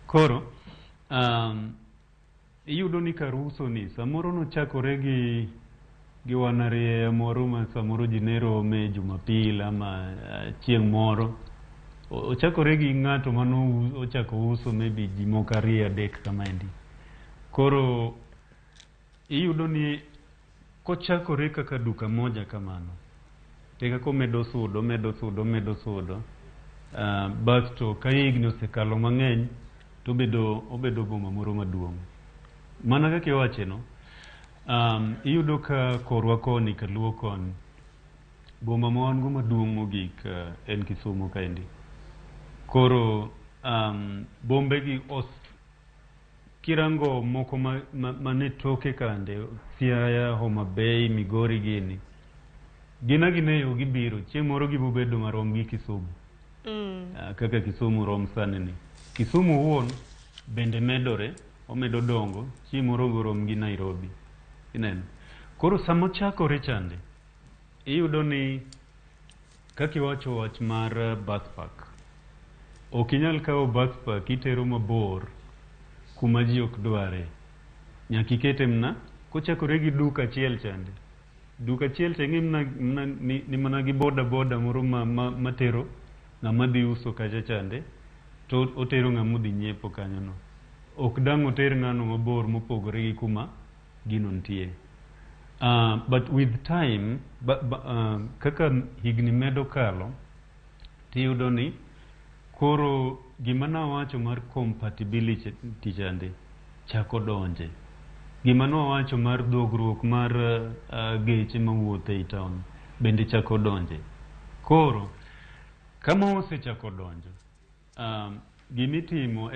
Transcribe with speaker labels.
Speaker 1: Koro iyudo ni kar uso ni samoro nochakore gi wanarie moro ma samoro ji ne rome Jumapil ama chieng' moro ochakore gi ng'ato mano ochako uso maybe ji moko 2-3 kamaendi. Koro iyudo ni kochakore kaka duka moja kamano teka komedo sudo basto ka higni osekalo mang'eny to obedo boma moro maduong'. Mana kaka iwache no, iyudo ka korwa koni Kaluo koni boma ma wan go maduong' mogik en Kisumu kaendi. Koro bombe gi kirango moko mane toke kande Siaya, Homa Bay, Migori gini gina gineyo gibiro chieng' moro gibobedo marom gi Kisumu. Kaka Kisumu rom sani ni. Kisumu wuon bende medore, omedo dongo, chieng' moro gorom gi Nairobi. Ineno. Koro samo chakore chande iyudo ni kaka iwacho wach mar bus park. Ok inyal kawo bus park itero mabor kuma ji ok dware. Nyaka ikete mna kochakore gi duka achiel chande. Duka achiel chenge ni mana gi boda moro matero ng'ama dhi uso kacha chande to otero ng'ama dhi nyiepo kanyo no. Ok dang' oter ng'ano mabor mopogore gi kuma gino nitie. But with time kaka higni medo kalo tiyudo ni koro gima nawacho mar compatibility chande chako donje. Gima nawacho mar dhogruok mar geche mawuotho ei town bende chako donje. Koro kama osechako donjo gimitimo